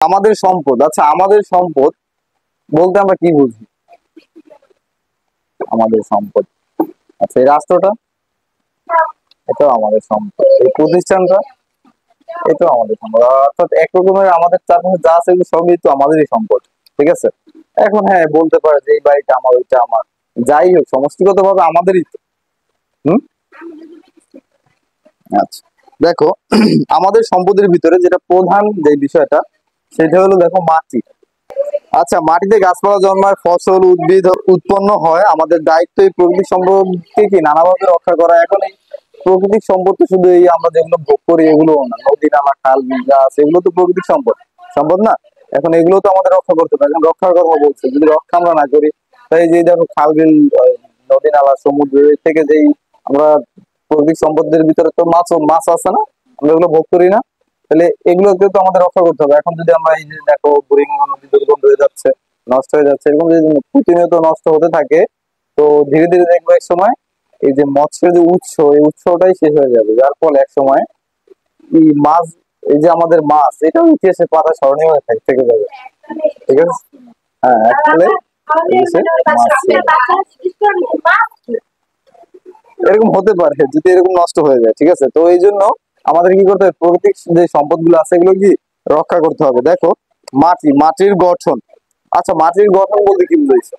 আমাদের সম্পদ। আচ্ছা, আমাদের সম্পদ বলতে আমরা কি বুঝি? আমাদের সম্পদ, আচ্ছা এই রাষ্ট্রটা, এটাও আমাদের সম্পদ। এই প্রতিষ্ঠানটা, এটাও আমাদের সম্পদ। অর্থাৎ এক রকমের আমাদের চারপাশে যা আছে এগুলো সবই তো আমাদেরই সম্পদ। ঠিক আছে। এখন হ্যাঁ বলতে পারে যে এই বাড়িটা আমার, ওইটা আমার, যাই হোক সমষ্টিগত ভাবে আমাদেরই তো। হম। আচ্ছা, দেখো আমাদের সম্পদের ভিতরে যেটা প্রধান যে বিষয়টা, সেটা হলো দেখো মাটি। আচ্ছা, মাটিতে গাছপালা জন্মায়, ফসল উদ্ভিদ উৎপন্ন হয়। আমাদের দায়িত্ব এই প্রাকৃতিক সম্পদকে কি নানাভাবে রক্ষা করা। এখন এই প্রাকৃতিক সম্পদ তো শুধু এই আমরা যেগুলো ভোগ করি এগুলো না, নদী নালা খাল বিল গাছ এগুলো তো প্রাকৃতিক সম্পদ, সম্পদ না? এখন এগুলো তো আমাদের রক্ষা করতে হবে। এখন রক্ষার কথা বলছে, যদি রক্ষা আমরা না করি, তাই যে দেখো খাল বিল নদী নালা সমুদ্র থেকে যেই আমরা প্রাকৃতিক সম্পদের ভিতরে তো মাছ আছে না, আমরা এগুলো ভোগ করি না? তাহলে এগুলোকে তো আমাদের রক্ষা করতে হবে। এখন যদি আমরা এই যে দেখো বুড়িগঙ্গা নদী দুর্গন্ধ হয়ে যাচ্ছে, নষ্ট হয়ে যাচ্ছে, এরকম যদি প্রতিনিয়ত নষ্ট হতে থাকে, তো ধীরে ধীরে দেখবো এক সময় এই যে মৎস্যের যে উৎস, এই উৎসটাই শেষ হয়ে যাবে। যার ফলে এক সময় এই মাছ, এই যে আমাদের মাছ, এটাও ইতিহাসের পাতা স্মরণীয় হয়ে থেকে যাবে। ঠিক আছে। হ্যাঁ, আসলে এরকম হতে পারে যদি এরকম নষ্ট হয়ে যায়। ঠিক আছে, তো এই জন্য আমাদের কি করতে হবে, প্রাকৃতিক যে সম্পদ গুলো আছে এগুলো কি রক্ষা করতে হবে। দেখো মাটি, মাটির গঠন। আচ্ছা, মাটির গঠন বলতে কি বুঝাইছে?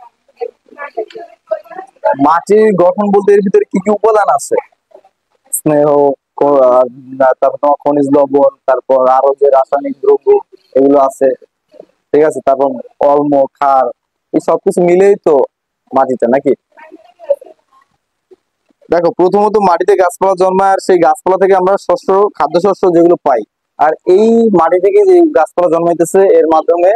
মাটির গঠন বলতে এর ভিতরে কি কি উপাদান আছে? স্নেহ, তারপর তোমার খনিজ লবণ, তারপর আরো যে রাসায়নিক দ্রব্য এগুলো আছে। ঠিক আছে, তারপর অম্ল, ক্ষার, এই সবকিছু মিলেই তো মাটিটা, নাকি? দেখো প্রথমত মাটিতে গাছপালা জন্মায়, আর সেই গাছপালা থেকে আমরা খাদ্যশস্য যেগুলো পাই। আর এই মাটি থেকে যে গাছপালা জন্মাইতেছে, এর মাধ্যমে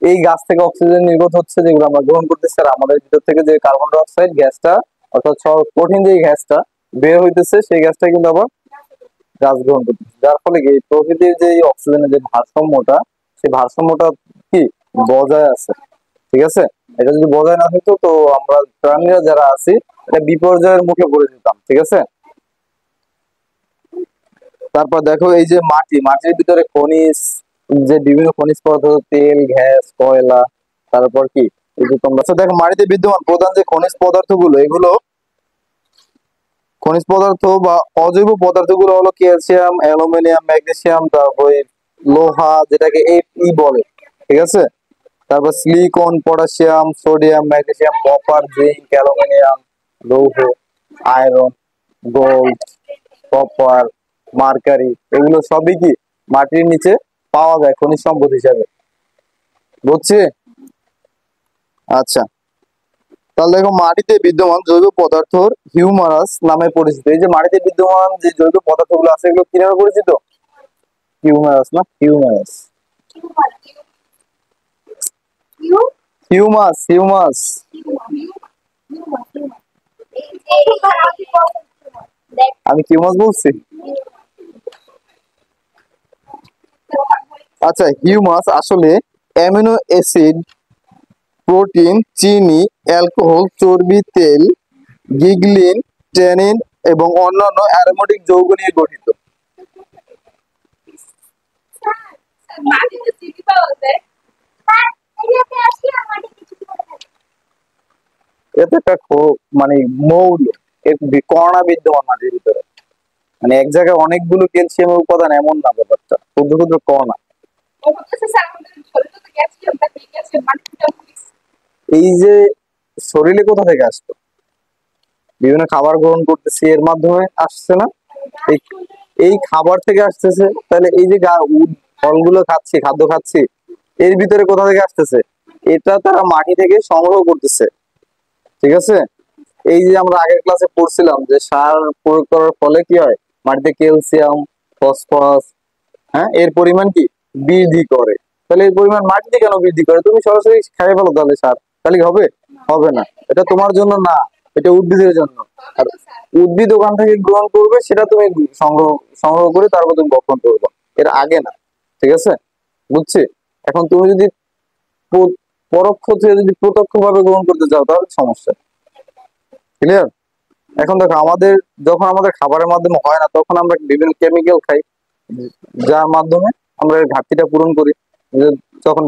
এই গাছ থেকে অক্সিজেন নির্গত হচ্ছে, যেগুলো আমরা গ্রহণ করতেছি। আর আমাদের ভিতর থেকে যে কার্বন ডাই অক্সাইড গ্যাসটা, অর্থাৎ সব কঠিন যে গ্যাসটা বের হইতেছে, সেই গ্যাসটা কিন্তু আবার গাছ গ্রহণ করতেছে। যার ফলে কি প্রকৃতির যে অক্সিজেনের যে ভারসাম্যটা, সেই ভারসাম্যটা কি বজায় আছে। ঠিক আছে। এটা যদি বজায় না থাকতো, তো আমরা প্রাণীরা যারা আছি এটা বিপর্যয়ের মুখে পড়ে যেতাম। ঠিক আছে। তারপর দেখো এই যে মাটি, মাটির ভিতরে খনিজ, যে বিভিন্ন খনিজ পদার্থ, তেল, গ্যাস, কয়লা, তারপর কি এই যে তোমরা, আচ্ছা দেখো মাটিতে বিদ্যমান প্রধান যে খনিজ পদার্থ গুলো, এগুলো খনিজ পদার্থ বা অজৈব পদার্থ গুলো হলো ক্যালসিয়াম, অ্যালুমিনিয়াম, ম্যাগনেসিয়াম, তারপরে লোহা যেটাকে Fe বলে। ঠিক আছে। তারপর silicon, potassium, sodium, magnesium, copper, zinc, aluminium, লৌহ, আয়রন, গোল্ড, কপার, মার্কারি, এগুলো সবই কি মাটির নিচে পাওয়া যায় খনিজ সম্পদ হিসাবে। বুঝছি? আচ্ছা, তাহলে দেখো মাটিতে বিদ্যমান জৈব পদার্থ হিউমারাস নামে পরিচিত। এই যে মাটিতে বিদ্যমান যে জৈব পদার্থগুলো আছে এগুলো কি নামে পরিচিত? হিউমারাস, না হিউমারাস, হিউমাস, হিউমাস। আমি হিউমাস বলছি? আচ্ছা, হিউমাস আসলে অ্যামিনো অ্যাসিড, প্রোটিন, চিনি, অ্যালকোহল, চর্বি, তেল, গিগলিন, ট্যানিন এবং অন্যান্য অ্যারোমেটিক যৌগ নিয়ে গঠিত। এটা একটা মানে মৌল, এর কণা বিদ্যমান মাটির ভিতরে। মানে এক জায়গায় অনেকগুলো ক্যালসিয়ামের উপাদান এমন না, ব্যাপারটা ক্ষুদ্র ক্ষুদ্র কণা। এই যে শরীরে কোথা থেকে আসতো? বিভিন্ন খাবার গ্রহণ করতেছি, এর মাধ্যমে আসছে না? এই এই খাবার থেকে আসতেছে। তাহলে এই যে ফলগুলো খাচ্ছি, খাদ্য খাচ্ছি, এর ভিতরে কোথা থেকে আসতেছে? এটা তারা মাটি থেকে সংগ্রহ করতেছে। ঠিক আছে। এই যে আমরা আগের ক্লাসে পড়ছিলাম যে সার প্রয়োগ করার ফলে কি হয়, মাটিতে ক্যালসিয়াম, ফসফরাস, হ্যাঁ এর পরিমাণ কি বৃদ্ধি করে। তাহলে এই পরিমাণ মাটিতে কেন বৃদ্ধি করে? তুমি সরাসরি খাই ফেলো তাহলে সার, তাহলে হবে? হবে না। এটা তোমার জন্য না, এটা উদ্ভিদের জন্য। আর উদ্ভিদ ওখান থেকে গ্রহণ করবে, সেটা তুমি সংগ্রহ সংগ্রহ করে তারপর তুমি বপন করবে, এর আগে না। ঠিক আছে, বুঝছি? এখন তুমি যদি পরোক্ষ থেকে যদি প্রত্যক্ষ ভাবে গ্রহণ করতে চাও তাহলে সমস্যা। ক্লিয়ার? এখন দেখো আমাদের যখন আমাদের খাবারের মাধ্যমে হয় না, তখন আমরা বিভিন্ন কেমিক্যাল খাই, যার মাধ্যমে আমরা এর ঘাটতিটা পূরণ করি। যে যখন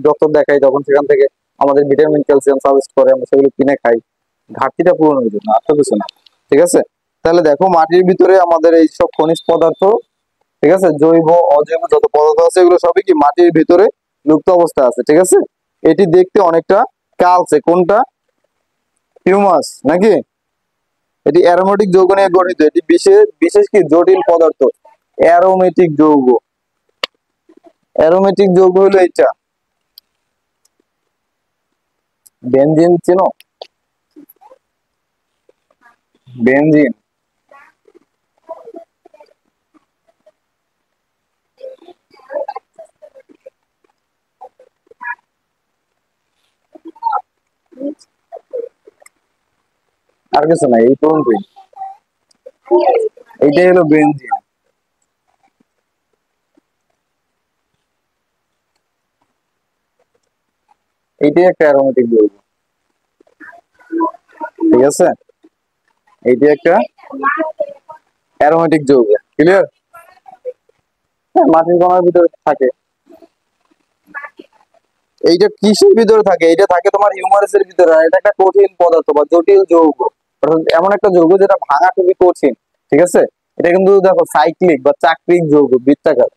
ডক্টর দেখাই তখন সেখান থেকে আমাদের ভিটামিন ক্যালসিয়াম সাজেস্ট করে, আমরা সেগুলো কিনে খাই, ঘাটতিটা পূরণ হয়ে যায় না, আর তো কিছু না। ঠিক আছে, তাহলে দেখো মাটির ভিতরে আমাদের এই সব খনিজ পদার্থ, ঠিক আছে, জৈব অজৈব যত পদার্থ আছে এগুলো সবই কি মাটির ভিতরে লুপ্ত অবস্থা আছে। ঠিক আছে, এটি দেখতে অনেকটা কালচে, কোনটা, হিউমাস নাকি, এটি অ্যারোমেটিক যৌগ নিয়ে গঠিত, এটি বিশেষ বিশেষ কি জটিল পদার্থ, অ্যারোমেটিক যৌগ। অ্যারোমেটিক যৌগ হলো এটা বেনজিন, চেনো বেনজিন? আর কিছু নাই, এই পর্যন্তই, এইটাই হলো বেনজিন। এইটাই একটা অ্যারোমেটিক যৌগ। ঠিক আছে, এইটাই একটা অ্যারোমেটিক যৌগ। ক্লিয়ার? মাটির কণার ভিতরে থাকে। এইটা কিসের ভিতরে থাকে? এইটা থাকে তোমার হিউমারাসের ভিতরে, আর এটা একটা কঠিন পদার্থ বা জটিল যৌগ, অর্থাৎ এমন একটা যৌগ যেটা ভাঙা খুবই কঠিন। ঠিক আছে, এটা কিন্তু দেখো সাইক্লিক বা চাক্রিক যৌগ, বৃত্তাকার।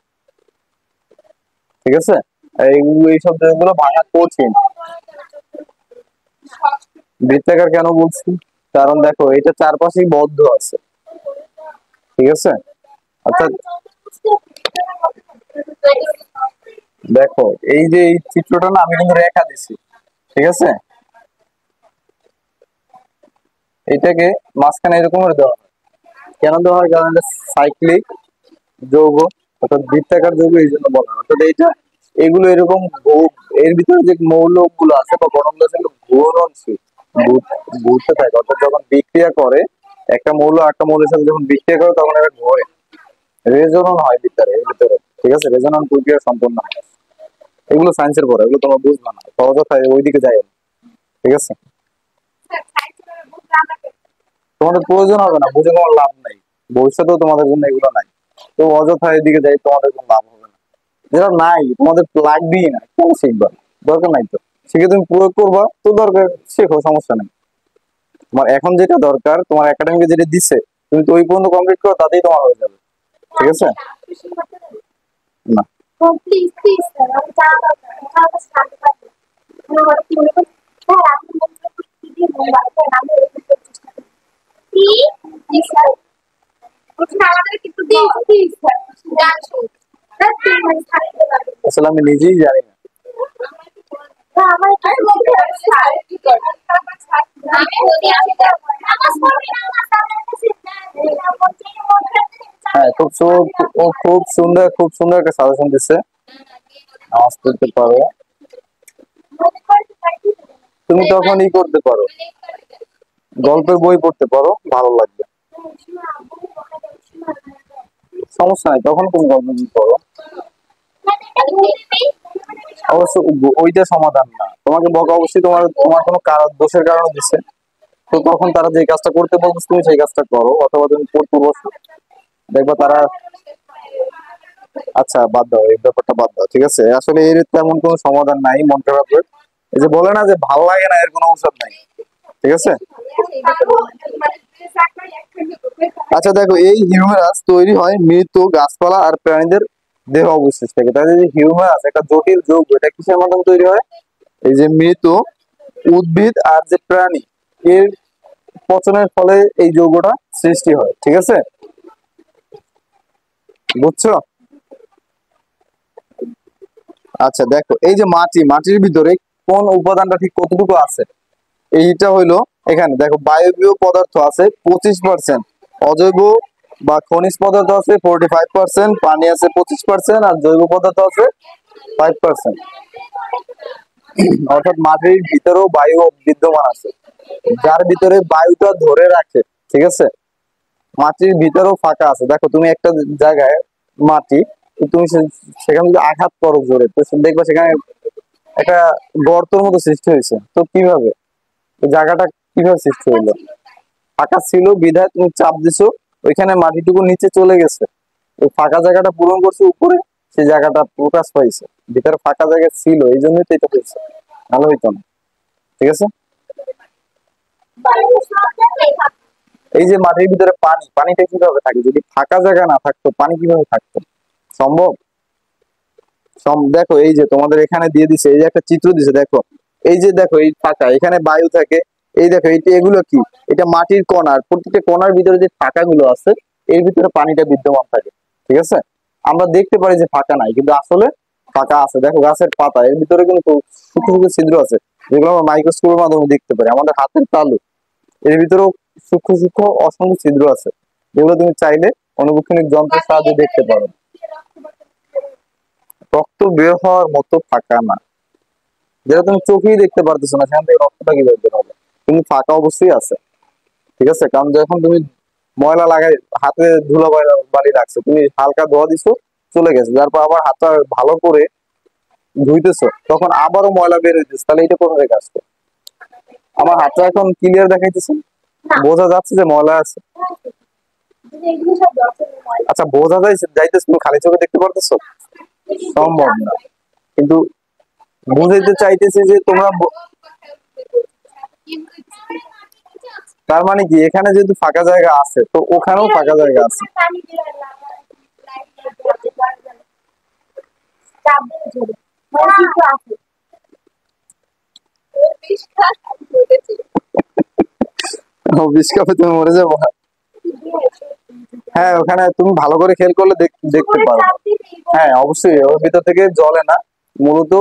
ঠিক আছে, এইগুলো এইসব যৌগগুলো ভাঙা কঠিন। বৃত্তাকার কেন বলছি? কারণ দেখো এটা চারপাশেই বদ্ধ আছে। ঠিক আছে, অর্থাৎ দেখো এই যে এই চিত্রটা না আমি কিন্তু রেখা দিছি। ঠিক আছে, এটাকে মাঝখানে এরকম করে দেওয়া হয়। কেন দেওয়া হয়? কারণ এটা সাইক্লিক যৌগ, অর্থাৎ বৃত্তাকার যৌগ, এই জন্য বলা হয়। অর্থাৎ এইটা এগুলো এরকম এর ভিতরে যে মৌলক গুলো আছে বা কণাগুলো আছে এগুলো ঘূর্ণনশীল, ঘুরতে থাকে। অর্থাৎ যখন বিক্রিয়া করে একটা মৌল একটা মৌলের সাথে যখন বিক্রিয়া করে তখন এটা ঘোরে, রেজোনন হয় ভিতরে এর ভিতরে। ঠিক আছে, রেজোনন প্রক্রিয়া সম্পন্ন হয়। এগুলো সায়েন্সের পড়া, এগুলো তোমরা বুঝবে না, সহজে ওইদিকে যায়। ঠিক আছে, তোমাদের প্রয়োজন হবে না, বুঝে তোমার লাভ নাই, ভবিষ্যতেও তোমাদের জন্য এগুলো নাই। তো অযথা এদিকে যাই, তোমাদের কোনো লাভ হবে না। যেটা নাই তোমাদের লাগবেই না, কেন শিখবা? দরকার নাই তো। শিখে তুমি প্রয়োগ করবা তো দরকার, শেখো, সমস্যা নেই। তোমার এখন যেটা দরকার, তোমার একাডেমিকে যেটা দিচ্ছে, তুমি তো ওই পর্যন্ত কমপ্লিট করো, তাতেই তোমার হয়ে যাবে। ঠিক আছে, না আসলে আমি নিজেই জানি না। হ্যাঁ, ও খুব সুন্দর একটা সাজেশন দিচ্ছে, নামাজ পড়তে পারো, তুমি তখন ই করতে পারো, গল্পের বই পড়তে পারো, ভালো লাগবে। সমস্যা নাই, তখন কোন গল্প বই পড়ো। অবশ্য ওইটা সমাধান না, তোমাকে বকা অবশ্যই তোমার তোমার কোনো কারণ, দোষের কারণে দিচ্ছে। তো তখন তারা যে কাজটা করতে বলছে তুমি সেই কাজটা করো, অথবা তুমি পড়তে বসো, দেখবা তারা। আচ্ছা বাদ দাও, এই ব্যাপারটা বাদ দাও। ঠিক আছে, আসলে এর তেমন কোনো সমাধান নাই মন খারাপের। এই যে বলে না যে ভালো লাগে না, এর কোনো ঔষধ নাই। ঠিক আছে, আচ্ছা দেখো এই হিউমেরাস তৈরি হয় মৃত গাছপালা আর প্রাণীদের দেহ অবশিষ্ট থেকে। তাহলে যে হিউমেরাস একটা জটিল যৌগ, এটা কিসের মাধ্যমে তৈরি হয়? এই যে মৃত উদ্ভিদ আর যে প্রাণী, এর পচনের ফলে এই যৌগটা সৃষ্টি হয়। ঠিক আছে, বুঝছো? আচ্ছা দেখো এই যে মাটির ভিতরে কোন উপাদানটা ঠিক কতটুকু আছে, এইটা হইলো এখানে দেখো বায়বীয় পদার্থ আছে 25%, অজৈব বা খনিজ পদার্থ আছে 45%, পানি আছে 25%, আর জৈব পদার্থ আছে 5%। অর্থাৎ মাটির ভিতরেও বায়ু বিদ্যমান আছে, যার ভিতরে বায়ুটা ধরে রাখে। ঠিক আছে, মাটির ভিতরেও ফাঁকা আছে। দেখো তুমি একটা জায়গায় মাটি, তো তুমি সেখানে যদি আঘাত করো জোরে, তো দেখবা সেখানে একটা গর্তের মতো সৃষ্টি হয়েছে। তো কিভাবে ওই জায়গাটা কিভাবে সৃষ্টি হইলো? ফাঁকা ছিল বিধায় তুমি চাপ দিছো, ওইখানে মাটিটুকু নিচে চলে গেছে, ওই ফাঁকা জায়গাটা পূরণ করছে উপরে, সেই জায়গাটা প্রকাশ পাইছে, ভিতরে ফাঁকা জায়গা ছিল, এই জন্যই তো এটা হয়েছে, ভালো হইতো না। ঠিক আছে, এই যে মাটির ভিতরে পানি, পানিটা কিভাবে থাকে? যদি ফাঁকা জায়গা না থাকতো পানি কিভাবে থাকতো? সম্ভব? দেখো এই যে তোমাদের এখানে দিয়ে দিছে, এই যে একটা চিত্র দিছে, দেখো এই যে দেখো এই ফাঁকা, এখানে বায়ু থাকে, এই দেখো এইটা, এগুলো কি? এটা মাটির কণা, আর প্রত্যেকটা কণার ভিতরে যে ফাঁকা গুলো আছে এর ভিতরে পানিটা বিদ্যমান থাকে। ঠিক আছে, আমরা দেখতে পারি যে ফাঁকা নাই, কিন্তু আসলে ফাঁকা আছে। দেখো গাছের পাতা, এর ভিতরে কিন্তু সূক্ষ্ম সূক্ষ্ম ছিদ্র আছে, যেগুলো আমরা মাইক্রোস্কোপের মাধ্যমে দেখতে পারি। আমাদের হাতের তালু, এর ভিতরেও সূক্ষ্ম সূক্ষ্ম অসংখ্য ছিদ্র আছে, যেগুলো তুমি চাইলে অনুবীক্ষণিক যন্ত্রের সাহায্যে দেখতে পারো। রক্ত বের হওয়ার মতো ফাঁকা না, যেটা তুমি চোখেই দেখতে পারতেছো না, সেখান থেকে রক্তটা কিভাবে বের হবে? কিন্তু ফাঁকা অবশ্যই আছে। ঠিক আছে, কারণ যখন তুমি ময়লা লাগাই, হাতে ধুলো বালি লাগছে, তুমি হালকা ধোয়া দিছো, চলে গেছে, তারপর আবার হাতটা ভালো করে ধুইতেছো, তখন আবারও ময়লা বের হইতেছে, তাহলে এটা কোথা থেকে আসবে? আমার হাতটা এখন ক্লিয়ার দেখাইতেছে, বোঝা যাচ্ছে যে ময়লা আছে। আচ্ছা, বোঝা যাইতেছে, তুমি খালি চোখে দেখতে পারতেছো? সম্ভব না। কিন্তু বুঝাইতে চাইতেছি যে তোমরা তার মানে কি, এখানে যেহেতু ফাঁকা জায়গা আছে, তো ওখানেও ফাঁকা জায়গা আছে। বিষ কাপে তুমি মরে যাবো? হ্যাঁ, ওখানে তুমি ভালো করে খেয়াল করলে দেখতে পারো। হ্যাঁ অবশ্যই, ওর ভিতর থেকে জ্বলে না, মূলত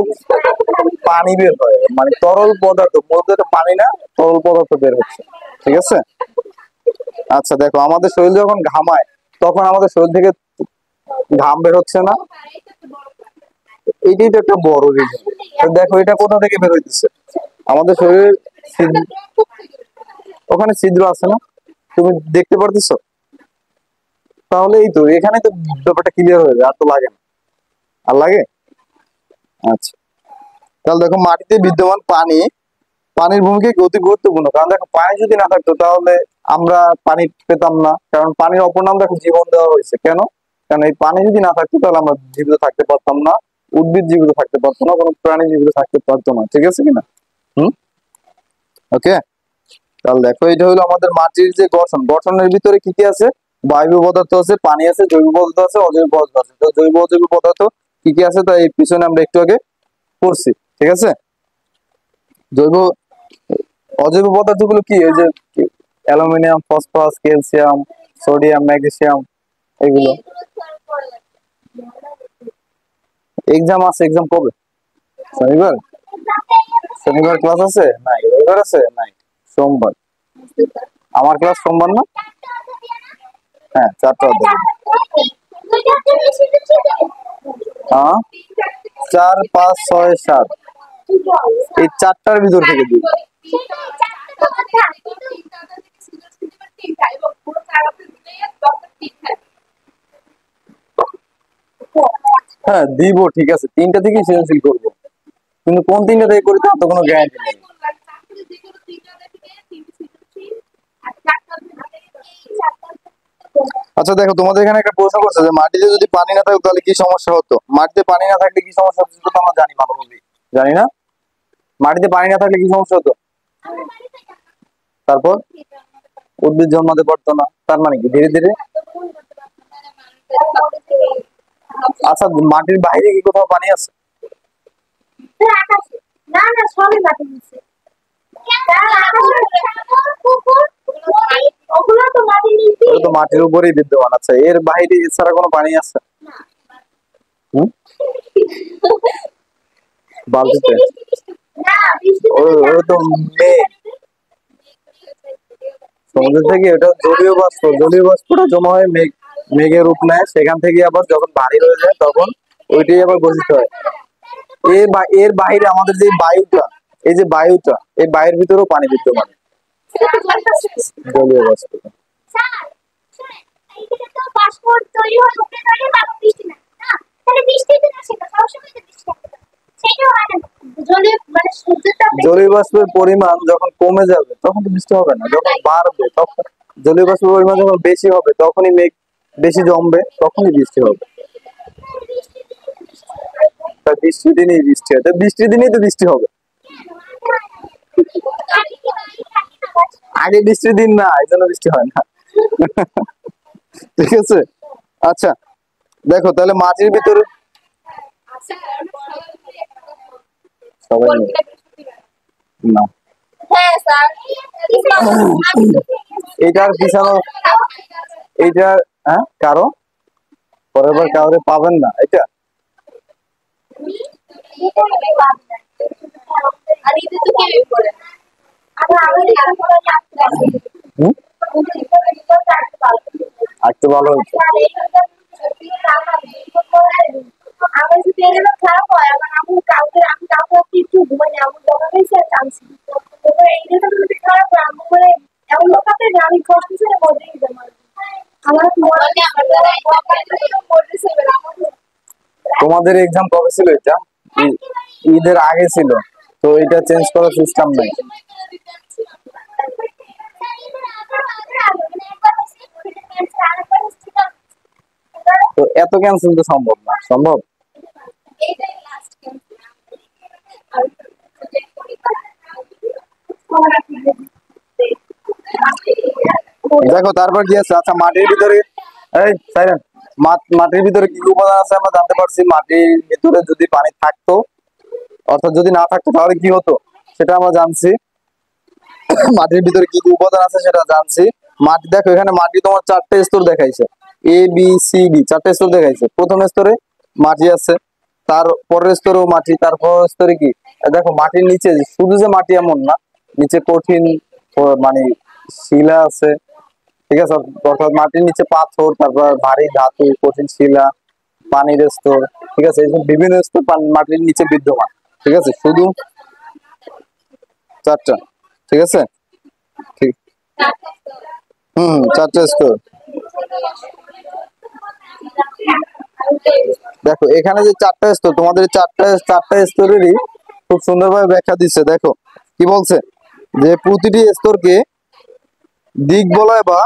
পানি বের হয়, মানে তরল পদার্থ, মূলত এটা পানি না, তরল পদার্থ বের হচ্ছে। ঠিক আছে, আচ্ছা দেখো আমাদের শরীর যখন ঘামায়, তখন আমাদের শরীর থেকে ঘাম বের হচ্ছে না, এটাই তো একটা বড় রিজন। দেখো এটা কোথা থেকে বের হইতেছে? আমাদের শরীরের ওখানে ছিদ্র আছে না, তুমি দেখতে পারতেছো? তাহলে এই তো এখানে তো ব্যাপারটা ক্লিয়ার হয়ে যায়, আর তো লাগে না। আর লাগে? আচ্ছা, তাহলে দেখো মাটিতে বিদ্যমান পানি, পানির ভূমিকা অতি গুরুত্বপূর্ণ। কারণ দেখো পানি যদি না থাকতো তাহলে আমরা পানি পেতাম না, কারণ পানির অপর নাম দেখো জীবন দেওয়া হয়েছে। কেন? কারণ এই পানি যদি না থাকতো তাহলে আমরা জীবিত থাকতে পারতাম না, উদ্ভিদ জীবিত থাকতে পারতো না, কোনো প্রাণী জীবিত থাকতে পারতো না। ঠিক আছে কিনা? হুম, ওকে। তাহলে দেখো এটা হলো আমাদের মাটির যে গঠন, গঠনের ভিতরে কি কি আছে? বায়ু পদার্থ আছে, পানি আছে, জৈব পদার্থ আছে, অজৈব পদার্থ আছে। তো জৈব অজৈব পদার্থ কি কি আছে তা এই পিছনে আমরা একটু আগে পড়ছি। ঠিক আছে, জৈব অজৈব পদার্থ গুলো কি? ওই যে aluminium, phosphorus, calcium, sodium, magnesium, এগুলো। এক্সাম আছে, এক্সাম কবে? শনিবার? শনিবার ক্লাস আছে? নাই। রবিবার আছে? নাই। সোমবার? আমার ক্লাস সোমবার না? হ্যাঁ, 4টা অধ্যায়। হ্যাঁ, 4, 5, 6, 7, এই 4টার ভিতর থেকে দিই। হ্যাঁ দিব, ঠিক আছে, 3টা থেকেই সৃজনশীল করবো, কিন্তু কোন 3টা থেকে করি তার তো কোনো গ্যারান্টি নেই। আচ্ছা দেখো, তোমাদের এখানে একটা প্রশ্ন করছে যে মাটিতে যদি পানি না থাকতো তাহলে কি সমস্যা হতো? মাটিতে পানি না থাকলে কি সমস্যা হতো সেটা তো আমরা জানি, মানবী জানি না। মাটিতে পানি না থাকলে কি সমস্যা হতো? তারপর উদ্ভিদ জন্মাতে পারতো না, তার মানে কি ধীরে ধীরে। আচ্ছা, মাটির বাইরে কি কোথাও পানি আছে? ওটা তো মাটির উপরেই বিদ্যমান। আচ্ছা, এর বাইরে এছাড়া কোনো পানি আছে? হুম, বালতিতে? ওটা তো মেঘ, সমুদ্র থেকে ওটা জলীয় বাষ্প, জলীয় বাষ্পটা জমা হয় মেঘ, মেঘের রূপ নেয়, সেখান থেকে আবার যখন ভারী হয়ে যায় তখন ওইটাই আবার গঠিত হয়। এর বাইরে আমাদের যে বায়ুটা, এই যে বায়ুটা, এই বায়ুর ভিতরেও পানি বিদ্যমান, জলীয় বাষ্প। জলীয় বাষ্পের পরিমাণ যখন কমে যাবে তখন তো বৃষ্টি হবে না, যখন বাড়বে তখন, জলীয় বাষ্পের পরিমাণ যখন বেশি হবে তখনই মেঘ বেশি জমবে, তখনই বৃষ্টি হবে। তা বৃষ্টির দিনই বৃষ্টি হয়, তো বৃষ্টির দিনই তো বৃষ্টি হবে। আগে বৃষ্টির দিন না, এই জন্য বৃষ্টি হয় না। ঠিক আছে। আচ্ছা দেখো তাহলে মাটির ভিতরে সবাই না, এটার পিছনে এইটার হ্যাঁ কারো পরের বার কাউরে পাবেন না এটা। হুম? একটু ভালো হচ্ছে। তোমাদের এক্সাম কবে ছিল এটা? ঈদের আগে ছিল, তো এটা চেঞ্জ করার সিস্টেম নাই। তো এত ক্যান্সেল তো সম্ভব না, সম্ভব? দেখো তারপর কি আছে, আচ্ছা মাটির ভিতরে এই সাইলেন্ট, মাটির ভিতরে কি কি উপাদান আছে আমরা জানতে পারছি। মাটির ভিতরে যদি পানি থাকতো, অর্থাৎ যদি না থাকতো তাহলে কি হতো সেটা আমরা জানছি। মাটির ভিতরে কি কি উপাদান আছে সেটা জানছি। মাটি দেখো এখানে মাটি তোমার চারটে স্তর দেখাইছে, এ বি সি ডি, চারটে স্তর দেখাইছে। প্রথম স্তরে মাটি আছে, তার পরের স্তরেও মাটি, তারপর স্তরে কি দেখো মাটির নিচে শুধু যে মাটি এমন না, নিচে কঠিন মানে শিলা আছে। ঠিক আছে, অর্থাৎ মাটির নিচে পাথর, তারপর ভারী ধাতু, কঠিন শিলা, পানির স্তর। ঠিক আছে, এই বিভিন্ন স্তর মাটির নিচে বিদ্যমান। ঠিক আছে, শুধু চারটা। ঠিক আছে, ঠিক। চারটা স্তর। দেখো এখানে যে চারটা স্তর, তোমাদের চারটা স্তরেরই খুব সুন্দরভাবে ব্যাখ্যা দিচ্ছে। দেখো কি বলছে, যে প্রতিটি স্তরকে দিক বলয় বা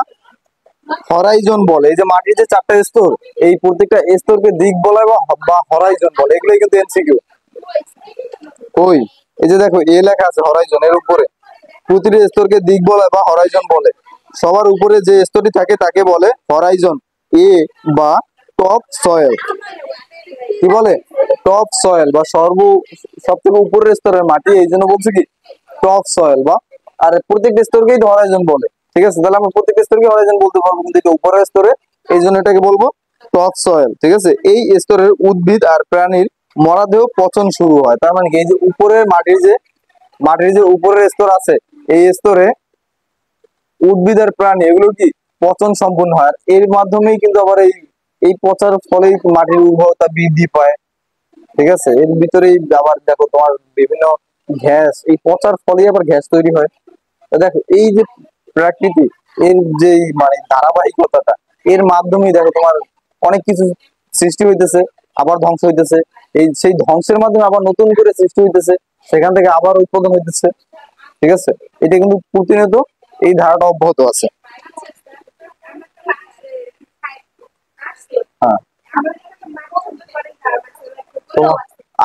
হরাইজন বলে। এই যে মাটির যে চারটা স্তর, এই প্রত্যেকটা স্তরকে দিক বলয় বা হরাইজন বলে। এগুলোই কিন্তু এমসিকিউ। ওই এই যে দেখো এ লেখা আছে হরাইজন এর উপরে, প্রতিটি স্তরকে দিক বলয় বা হরাইজন বলে। সবার উপরে যে স্তরটি থাকে তাকে বলে হরাইজন এ বা টপ সয়েল। কি বলে? টপ সয়েল বা সব থেকে উপরের স্তরের মাটি, এই জন্য বলছে কি টপ সয়েল বা, আর প্রত্যেকটা স্তরকেই হরাইজন বলে। ঠিক আছে, তাহলে আমরা প্রত্যেকটা স্তরকে হরাইজন বলতে পারবো, কিন্তু এটা উপরের স্তরে এই জন্য এটাকে বলবো টপ সয়েল। ঠিক আছে, এই স্তরের উদ্ভিদ আর প্রাণীর মরাদেহ পচন শুরু হয়। তার মানে কি, এই যে উপরের মাটির যে উপরের স্তর আছে, এই স্তরে উদ্ভিদ আর প্রাণী এগুলো কি পচন সম্পূর্ণ হয়। আর এর মাধ্যমেই কিন্তু আবার এই পচার ফলেই মাটির উর্বরতা বৃদ্ধি পায়। ঠিক আছে, এর ভিতরেই আবার দেখো তোমার বিভিন্ন গ্যাস, এই পচার ফলেই আবার গ্যাস তৈরি হয়। তো দেখো এই যে প্রাকৃতিক এর যে মানে ধারাবাহিকতাটা, এর মাধ্যমেই দেখো তোমার অনেক কিছু সৃষ্টি হইতেছে, আবার ধ্বংস হইতেছে। সেই ধ্বংসের মাধ্যমে আবার নতুন করে সৃষ্টি হইতেছে, সেখান থেকে আবার উৎপাদন হইতেছে। ঠিক আছে, এটা কিন্তু প্রতিনিয়ত এই ধারাটা অব্যাহত আছে। হ্যাঁ, তো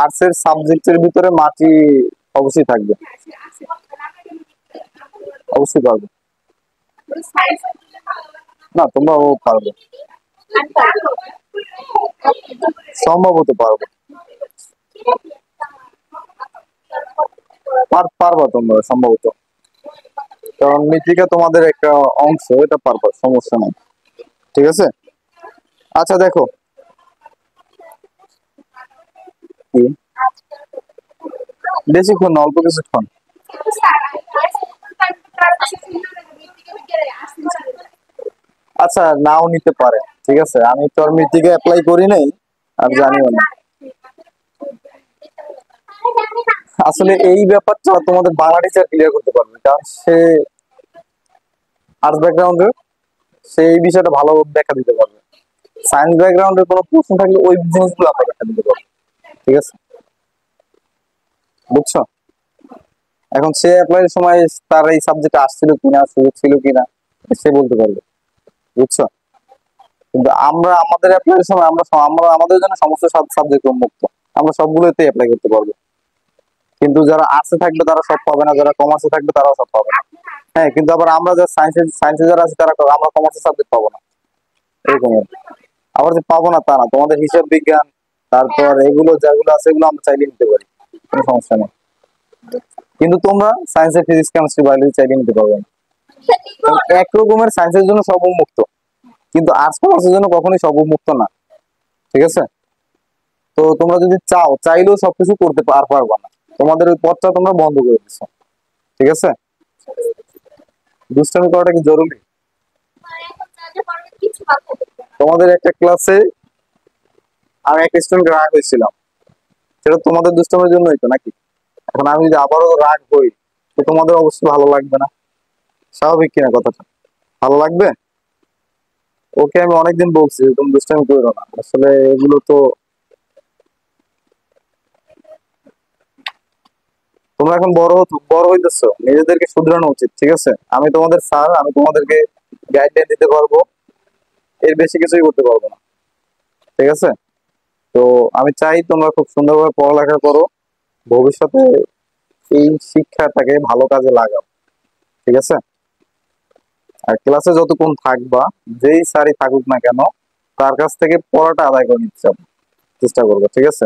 আর্টস এর সাবজেক্টের ভিতরে মাটি অবশ্যই থাকবে, অবশ্যই পারবে। না তোমরাও পারবে, সম্ভবত পারবে। পারবা তোমরা সম্ভবত, কারণ মৃত্তিকা তোমাদের একটা অংশ, এটা পারবা, সমস্যা নেই। ঠিক আছে। আচ্ছা দেখো কি, বেশিক্ষণ না, অল্প কিছুক্ষণ। আচ্ছা নাও নিতে পারে, ঠিক আছে, আমি তো আর মৃত্তিকা অ্যাপ্লাই করি নাই, আর জানিও না। আসলে এই ব্যাপারটা তোমাদের বাংলা টিচার ক্লিয়ার করতে পারবে, কারণ সে আর্টস ব্যাকগ্রাউন্ডের, সে এই বিষয়টা ভালো দেখা দিতে পারবে। সায়েন্স ব্যাকগ্রাউন্ডের কোনো প্রশ্ন থাকলে ওই জিনিসগুলো আমরা দেখা দিতে পারবো। ঠিক আছে, বুঝছো? এখন সে অ্যাপ্লাইয়ের সময় তার এই সাবজেক্ট আসছিল কিনা, সুযোগ ছিল কিনা, সে বলতে পারবে। বুঝছো? কিন্তু আমরা আমাদের অ্যাপ্লাইয়ের সময় আমরা আমাদের জন্য সমস্ত সাবজেক্ট উন্মুক্ত। আমরা সবগুলোতে অ্যাপ্লাই করতে পারবো। কিন্তু যারা আর্টসে থাকবে তারা সব পাবে না, যারা কমার্সে থাকবে তারাও সব পাবে না। হ্যাঁ, কিন্তু আবার আমরা যারা সায়েন্সে যারা আছে তারা আমরা কমার্সের সাবজেক্ট পাবো না, এরকম আর কি। আবার যে পাবো না তা না, তোমাদের হিসাব বিজ্ঞান তারপর এগুলো যেগুলো আছে এগুলো আমরা চাইলে নিতে পারি, কোনো সমস্যা নেই। কিন্তু তোমরা সায়েন্সের ফিজিক্স কেমিস্ট্রি বায়োলজি চাইলে নিতে পারবে না। এক রকমের সায়েন্সের জন্য সব উন্মুক্ত, কিন্তু আর্টস কমার্সের জন্য কখনোই সব উন্মুক্ত না, ঠিক আছে? তো তোমরা যদি চাইলেও সবকিছু করতে পারবা না, তোমাদের ওই পথটা তোমরা বন্ধ করে দিচ্ছ, ঠিক আছে? দুষ্টামি করাটা কি জরুরি? তোমাদের একটা ক্লাসে আমি একটা স্টুডেন্ট রাগ হয়েছিলাম, সেটা তোমাদের দুষ্টামির জন্যই তো নাকি? এখন আমি যদি আবারও রাগ হই তো তোমাদের অবশ্যই ভালো লাগবে না, স্বাভাবিক কিনা কথাটা? ভালো লাগবে? ওকে আমি অনেকদিন বলছি যে তুমি দুষ্টামি করো না, আসলে এগুলো তো তোমরা এখন বড় হইতেছো, নিজেদেরকে শুধরানো উচিত, ঠিক আছে? আমি তোমাদের স্যার, আমি তোমাদেরকে গাইডলাইন দিতে পারবো, এর বেশি কিছুই করতে পারবো না, ঠিক আছে? তো আমি চাই তোমরা খুব সুন্দরভাবে পড়ালেখা করো, ভবিষ্যতে এই শিক্ষাটাকে ভালো কাজে লাগাও, ঠিক আছে? আর ক্লাসে যতক্ষণ থাকবা, যেই স্যারই থাকুক না কেন, তার কাছ থেকে পড়াটা আদায় করে নিতে চেষ্টা করবো, ঠিক আছে?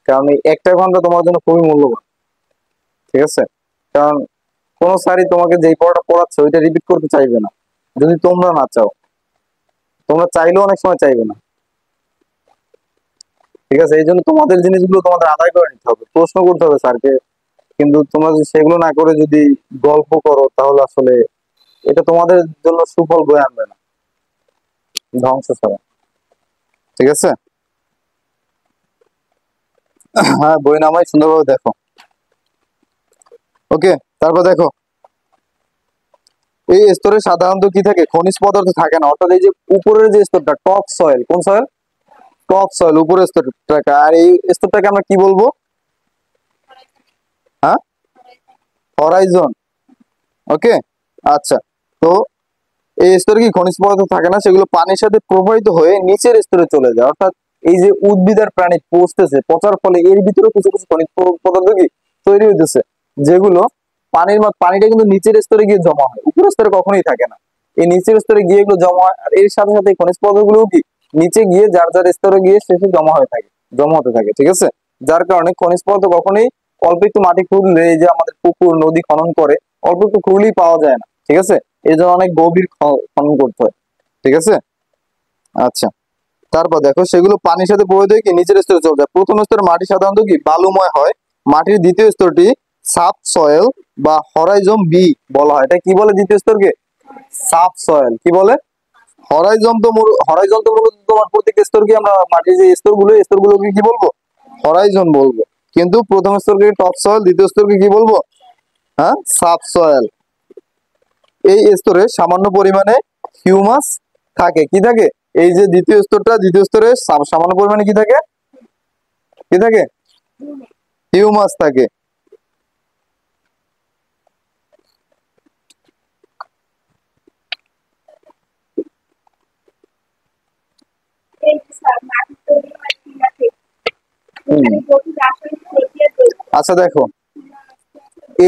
কারণ এই একটা ঘন্টা তোমার জন্য খুবই মূল্যবান, ঠিক আছে? কারণ কোন স্যারই তোমাকে যেই পড়াটা পড়াচ্ছে ওইটা রিপিট করতে চাইবে না, যদি তোমরা না চাও। তোমরা চাইলেও অনেক সময় চাইবে না, ঠিক আছে? এই জন্য তোমাদের জিনিসগুলো তোমাদের আদায় করে নিতে হবে, প্রশ্ন করতে হবে স্যারকে। কিন্তু তোমরা যদি সেগুলো না করে যদি গল্প করো তাহলে আসলে এটা তোমাদের জন্য সুফল বয়ে আনবে না, ধ্বংস ছাড়া, ঠিক আছে? হ্যাঁ, বই নামাই সুন্দরভাবে দেখো। ওকে, তারপর দেখো এই স্তরে সাধারণত কি থাকে, খনিজ পদার্থ থাকে না, অর্থাৎ এই যে উপরের যে স্তরটা টপ সয়েল, কোন সয়েল? টপ সয়েল, উপরের স্তরটাকে। আর এই স্তরটাকে আমরা কি বলবো? হ্যাঁ, হরাইজন। ওকে, আচ্ছা। তো এই স্তরে কি খনিজ পদার্থ থাকে না, সেগুলো পানির সাথে প্রবাহিত হয়ে নিচের স্তরে চলে যায়, অর্থাৎ এই যে উদ্ভিদ আর প্রাণী পচতেছে, পচার ফলে এর ভিতরে কিছু কিছু খনিজ পদার্থ কি তৈরি হইতেছে, যেগুলো পানিটা কিন্তু নিচের স্তরে গিয়ে জমা হয়, উপরের স্তরে কখনোই থাকে না। এই নিচের স্তরে গিয়ে এগুলো জমা হয়, আর এর সাথে সাথে এই খনিজ পদার্থ গুলো কি নিচে গিয়ে যার যার স্তরে গিয়ে শেষে জমা হতে থাকে, ঠিক আছে? যার কারণে খনিজ পদার্থ কখনোই অল্প একটু মাটি খুঁড়লে, এই যে আমাদের পুকুর নদী খনন করে অল্প একটু খুঁড়লেই পাওয়া যায় না, ঠিক আছে? এই জন্য অনেক গভীর খনন করতে হয়, ঠিক আছে? আচ্ছা, তারপর দেখো সেগুলো পানির সাথে প্রবাহিত হয়ে কি নিচের স্তরে চলে যায়। প্রথম স্তরে মাটি সাধারণত কি বালুময় হয়, মাটির দ্বিতীয় স্তরটি সাব সয়েল বা হরাইজম বি বলা হয়। এটা কি বলে দ্বিতীয় স্তরকে? Sub soil. কি বলে? হরাইজন তো মূলত তোমার প্রত্যেক স্তরকে আমরা মাটির যে স্তরগুলো এই স্তরগুলোকে কি বলবো? হরাইজন বলবো। কিন্তু প্রথম স্তরকে টপ সয়েল, দ্বিতীয় স্তরকে কি বলবো? হ্যাঁ, সাব সয়েল। এই স্তরে সামান্য পরিমাণে হিউমাস থাকে। কি থাকে? এই যে দ্বিতীয় স্তরে সামান্য পরিমাণে কি থাকে? কি থাকে? হিউমাস থাকে। আচ্ছা দেখো,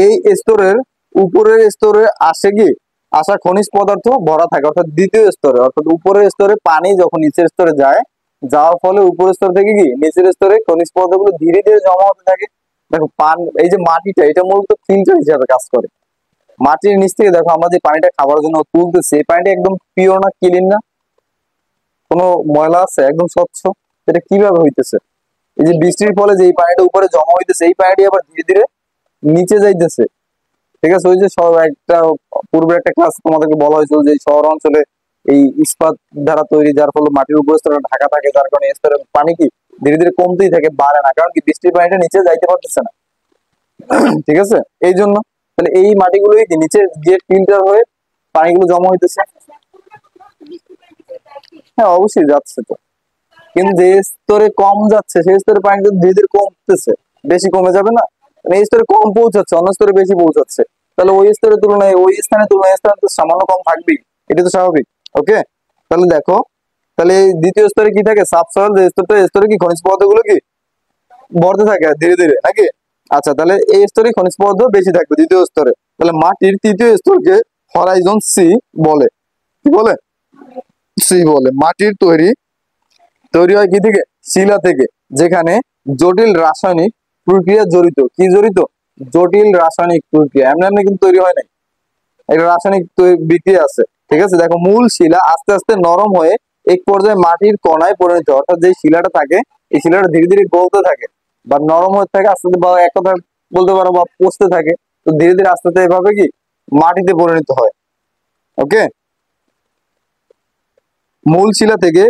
এই স্তরের উপরের স্তরে আসে কি আসা খনিজ পদার্থ ভরা থাকে, অর্থাৎ দ্বিতীয় স্তরে, অর্থাৎ উপরের স্তরে পানি যখন নিচের স্তরে যায়, যাওয়ার ফলে উপরের স্তর থেকে কি নিচের স্তরে খনিজ পদার্থগুলো ধীরে ধীরে জমা হতে থাকে। দেখো এই যে মাটিটা, এটা মূলত ফিল্টার হিসাবে কাজ করে। মাটির নিচ থেকে দেখো আমরা যে পানিটা খাবার জন্য তুলতেছি, এই পানিটা একদম পিওর না, ক্লিন না, কোনো ময়লা আছে? একদম স্বচ্ছ। এটা কিভাবে হইতেছে? এই যে বৃষ্টির ফলে যে এই পানিটা উপরে জমা হইতেছে, এই পানিটি আবার ধীরে ধীরে নিচে যাইতেছে, ঠিক আছে? ওই যে একটা পূর্বে একটা ক্লাস তোমাদেরকে বলা হয়েছিল যে শহর অঞ্চলে এই ইস্পাত দ্বারা তৈরি, যার ফলে মাটির উপর স্তরে ঢাকা থাকে, যার কারণে স্তরের পানি কি ধীরে ধীরে কমতেই থাকে, বাড়ে না, কারণ কি বৃষ্টির পানিটা নিচে যাইতে পারতেছে না, ঠিক আছে? এই জন্য তাহলে এই মাটিগুলোই কি নিচে গিয়ে ফিল্টার হয়ে পানিগুলো জমা হইতেছে। হ্যাঁ, অবশ্যই যাচ্ছে তো, কিন্তু যে স্তরে কম যাচ্ছে সেই স্তরে পানি তো ধীরে ধীরে কমতেছে, বেশি কমে যাবে না? মানে এই স্তরে কম পৌঁছাচ্ছে, অন্য স্তরে বেশি পৌঁছাচ্ছে, তাহলে ওই স্তরের তুলনায় ওই স্থানের তুলনায় স্থান তো সামান্য কম থাকবেই, এটা তো স্বাভাবিক। ওকে, তাহলে দেখো, তাহলে এই দ্বিতীয় স্তরে কি থাকে? সাবসয়েল যে স্তরটা, স্তরে কি খনিজ পদার্থ গুলো কি বাড়তে থাকে ধীরে ধীরে নাকি? আচ্ছা, তাহলে এই স্তরে খনিজ পদার্থ বেশি থাকবে দ্বিতীয় স্তরে। তাহলে মাটির তৃতীয় স্তরকে হরাইজন সি বলে। কি বলে? সি বলে। মাটির তৈরি তৈরি হয় কি থেকে? শিলা থেকে, যেখানে জটিল রাসায়নিক প্রক্রিয়া জড়িত। কি জড়িত? জটিল রাসায়নিক প্রক্রিয়া। এমনি এমনি কিন্তু তৈরি হয় নাই, একটা রাসায়নিক বিক্রিয়া আছে। ঠিক আছে, দেখো মূল শিলা আস্তে আস্তে নরম হয়ে এক পর্যায়ে মাটির কণায় পরিণত হয়। অর্থাৎ যে শিলাটা থাকে, এই শিলাটা ধীরে ধীরে গলতে থাকে বা নরম হতে থাকে আস্তে আস্তে, বা এক কথা বলতে পারো বা পচতে থাকে। তো ধীরে ধীরে আস্তে আস্তে এভাবে কি মাটিতে পরিণত হয়। ওকে, মূল শিলা থেকে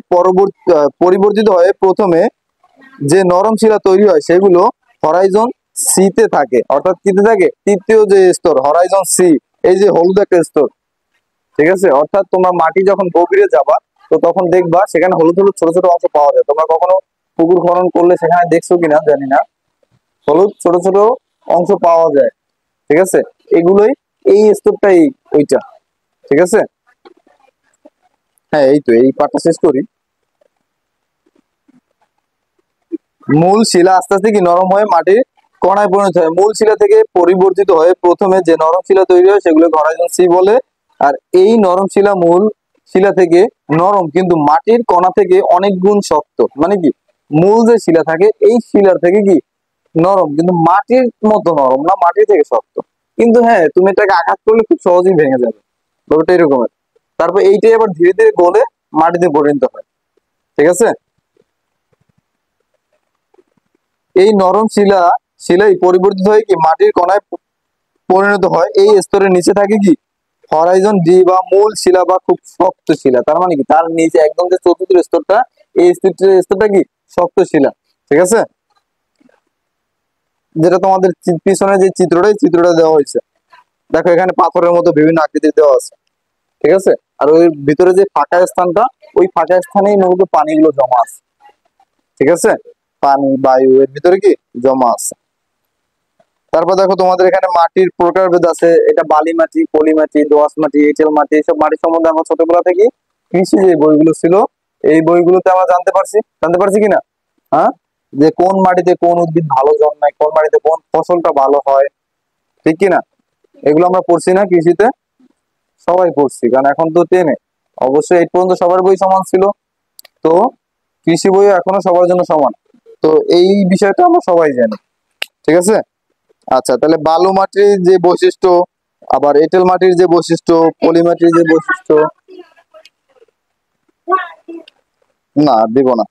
পরিবর্তিত হয়ে প্রথমে যে নরম শিলা তৈরি হয় সেগুলো হরাইজন সি তে থাকে। অর্থাৎ কিতে থাকে? তৃতীয় যে স্তর হরাইজন সি, এই যে হলুদ একটা স্তর। ঠিক আছে, অর্থাৎ তোমরা মাটি যখন গভীরে যাবা, তো তখন দেখবা সেখানে হলুদ হলুদ ছোট ছোট অংশ পাওয়া যায়। তোমরা কখনো পুকুর খনন করলে সেখানে দেখছো কিনা জানি না, হলুদ ছোট ছোট অংশ পাওয়া যায়। ঠিক আছে, এগুলোই এই স্তরটাই ওইটা। ঠিক আছে, হ্যাঁ এই তো এই পাঠটা শেষ করি। মূল শিলা আস্তে আস্তে কি নরম হয়ে মাটির কণায় পরিণত হয়। মূল শিলা থেকে পরিবর্তিত হয়ে প্রথমে যে নরম শিলা তৈরি হয় সেগুলো হরাইজন সি বলে। আর এই নরম শিলা মূল শিলা থেকে নরম, কিন্তু মাটির কণা থেকে অনেক গুণ শক্ত। মানে কি, মূল যে শিলা থাকে এই শিলার থেকে কি নরম, কিন্তু মাটির মতো নরম না, মাটি থেকে শক্ত। কিন্তু হ্যাঁ, তুমি এটাকে আঘাত করলে খুব সহজেই ভেঙে যাবে, ব্যাপারটা এরকমের। তারপর এইটাই আবার ধীরে ধীরে গলে মাটিতে পরিণত হয়। ঠিক আছে, এই নরম শিলাই পরিবর্তিত হয়ে কি মাটির কণায় পরিণত হয়। এই স্তরের নিচে থাকে কি হরাইজন ডি বা মূল শিলা বা খুব শক্ত শিলা। তার মানে কি, তার নিচে একদম যে চতুর্থ স্তরটা, এই স্তরটা কি শক্ত শিলা। ঠিক আছে, যেটা তোমাদের পিছনে যে চিত্রটা দেওয়া হয়েছে, দেখো এখানে পাথরের মতো বিভিন্ন আকৃতি দেওয়া আছে। ঠিক আছে, আর ওই ভিতরে যে ফাঁকা স্থানটা, ওই ফাঁকা স্থানেই মূলত পানিগুলো জমা আছে। ঠিক আছে, পানি বায়ু এর ভিতরে কি জমা আছে। তারপর দেখো তোমাদের এখানে মাটির প্রকারভেদ আছে। এটা বালি মাটি, পলি মাটি, দোআঁশ মাটি, এঁটেল মাটি। এইসব মাটি সম্বন্ধে আমরা ছোটবেলা থেকে কৃষি যে বইগুলো ছিল, এই বইগুলোতে আমরা জানতে পারছি কিনা? হ্যাঁ, যে কোন মাটিতে কোন উদ্ভিদ ভালো জন্মায়, কোন মাটিতে কোন ফসলটা ভালো হয়, ঠিক কিনা? এগুলো আমরা পড়ছি না কৃষিতে? সবাই পড়ছি, কারণ এখন তো টেনে অবশ্যই এই পর্যন্ত সবার বই সমান ছিল। তো কৃষি বই এখনো সবার জন্য সমান। তো এই বিষয়টা আমরা সবাই জানি। ঠিক আছে, আচ্ছা তাহলে বালু মাটির যে বৈশিষ্ট্য, আবার এঁটেল মাটির যে বৈশিষ্ট্য, পলি মাটির যে বৈশিষ্ট্য। না দিব না।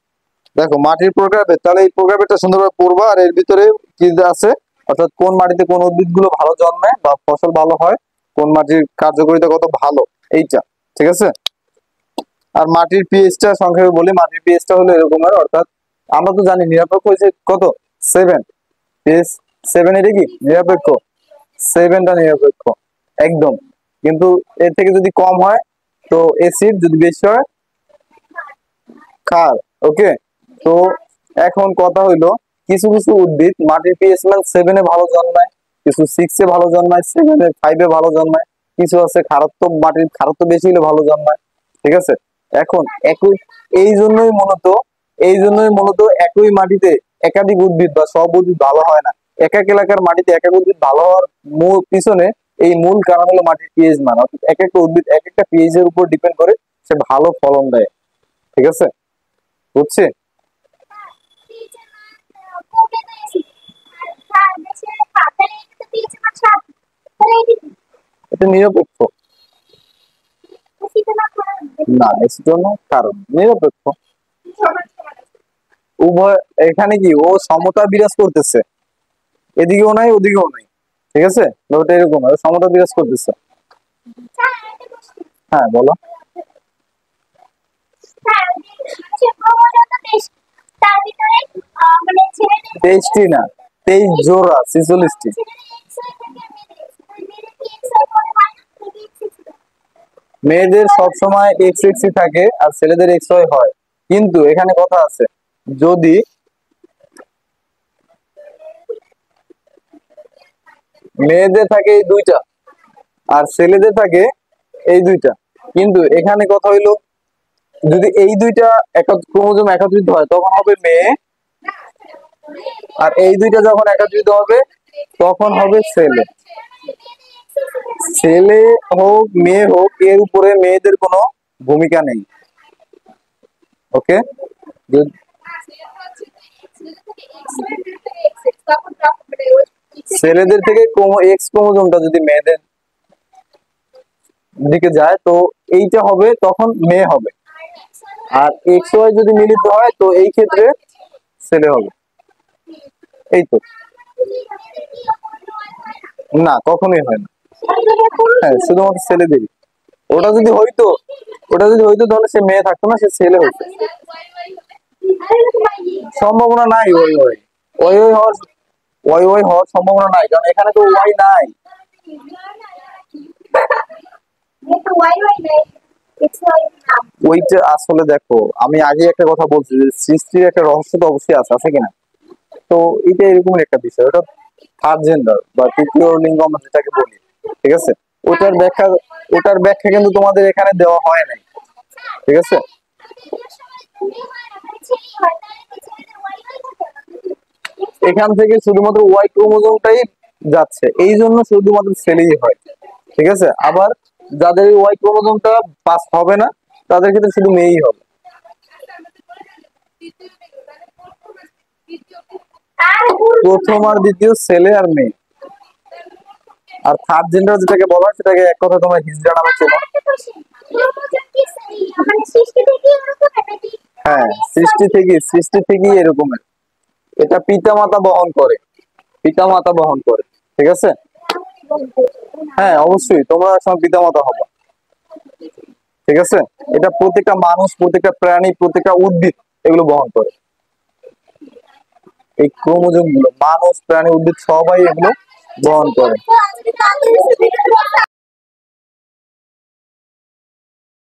দেখো মাটির প্রকারভেদ, তাহলে এই প্রকারভেদটা সুন্দরভাবে পড়বা। আর এর ভিতরে কি আছে, অর্থাৎ কোন মাটিতে কোন উদ্ভিদ গুলো ভালো জন্মে বা ফসল ভালো হয়, কোন মাটির কার্যকারিতা কত ভালো, এইটা। ঠিক আছে, আর মাটির পিএইচটা সংক্ষেপে বলি। মাটির পিএইচটা হলো এরকমের, অর্থাৎ আমরা তো জানি নিরপেক্ষ হয়েছে কত, 7। পিএইচ 7, এটা কি নিরপেক্ষ? 7টা নিরপেক্ষ একদম। কিন্তু এর থেকে যদি কম হয় তো অ্যাসিড, যদি বেশি হয় ক্ষার। ওকে, তো এখন কথা হইলো, কিছু কিছু উদ্ভিদ মাটির পিএইচ মান 7-এ ভালো জন্মায়, কিছু 6-এ ভালো জন্মায়, 7-এ 5-এ ভালো জন্মায়, কিছু আছে খারত্ব, মাটির খারত্ব বেশি হলে ভালো জন্মায়। ঠিক আছে, এখন একই, এই জন্যই মূলত একই মাটিতে একাধিক উদ্ভিদ বা সব উদ্ভিদ ভালো হয় না। এক এক এলাকার মাটিতে এক এক উদ্ভিদ ভালো হওয়ার মূল পিছনে এই মূল কারণ হলো মাটির পিএইচ মান। অর্থাৎ এক একটা উদ্ভিদ এক একটা পিএইচ এর উপর ডিপেন্ড করে সে ভালো ফলন দেয়। ঠিক আছে, বুঝছি? এটা নিরপেক্ষ না, এসিডও না, কারণ নিরপেক্ষ। উভয়, এখানে কি ও সমতা বিরাজ করতেছে, এদিকেও নাই ওদিকেও নাই। ঠিক আছে, ব্যাপারটা এরকম, আর সমতা বিরাজ করতেছে। হ্যাঁ বলো। 23টি না, 23 জোড়া, 46টি। মেয়েদের সবসময় এক্স এক্সই থাকে আর ছেলেদের এক্স ওয়াই হয়, কিন্তু এখানে কথা আছে, যদি মেয়েদের থাকে এই দুইটা আর ছেলেদের থাকে এই দুইটা, কিন্তু এখানে কথা হইলো, যদি এই দুইটা ক্রোমোজোম একত্রিত হয় তখন হবে মেয়ে, আর এই দুইটা যখন একত্রিত হবে তখন হবে ছেলে। ছেলে হোক মেয়ে হোক এর উপরে মেয়েদের কোনো ভূমিকা নেই। ওকে, ছেলেদের থেকে এক্স ক্রোমোজোমটা যদি মেয়েদের দিকে যায় তো এইটা হবে তখন মেয়ে হবে, আর এক্স ওয়াই যদি মিলিত হয় তো এই ক্ষেত্রে ছেলে হবে। এই তো, না কখনোই হয় না। হ্যাঁ, শুধুমাত্র ছেলেদেরই। ওটা যদি হইতো ওটা যদি হইতো তাহলে সে মেয়ে থাকতো না, সে ছেলে হতো। সম্ভাবনা নাই ওই ওই ওই ওই হওয়ার ওই ওই হওয়ার সম্ভাবনা নাই, কারণ এখানে তো ওয়াই নাই। ওইটা আসলে দেখো, আমি আগে একটা কথা বলছি যে সৃষ্টির একটা রহস্য তো অবশ্যই আছে, আছে কিনা? তো এটা এরকম একটা বিষয়, ওটা থার্ড জেন্ডার বা তৃতীয় লিঙ্গ আমরা যেটাকে বলি, ঠিক আছে? ওটার ব্যাখ্যা ওটার ব্যাখ্যা কিন্তু তোমাদের এখানে দেওয়া হয় নাই, ঠিক আছে? এখান থেকে শুধুমাত্র ওয়াই ক্রোমোজোমটাই যাচ্ছে, এই জন্য শুধুমাত্র ছেলেই হয়, ঠিক আছে? আবার যাদের ওয়াই ক্রোমোজোমটা পাস হবে না তাদের ক্ষেত্রে শুধু মেয়েই হবে। প্রথম আর দ্বিতীয় ছেলে আর মেয়ে। আর থার্ড জেন্ডার যেটাকে বলা হয় সেটাকে এক কথা তোমরা হিজড়া নামে চেনো। হ্যাঁ, সৃষ্টি থেকেই এরকমের। এটা পিতামাতা বহন করে, পিতামাতা বহন করে, ঠিক আছে? হ্যাঁ অবশ্যই তোমরা সব পিতামাতা হবে, ঠিক আছে? এটা প্রত্যেকটা মানুষ, প্রত্যেকটা প্রাণী, প্রত্যেকটা উদ্ভিদ এগুলো বহন করে। এই ক্রোমোজোম গুলো মানুষ, প্রাণী, উদ্ভিদ সবাই এগুলো বহন করে।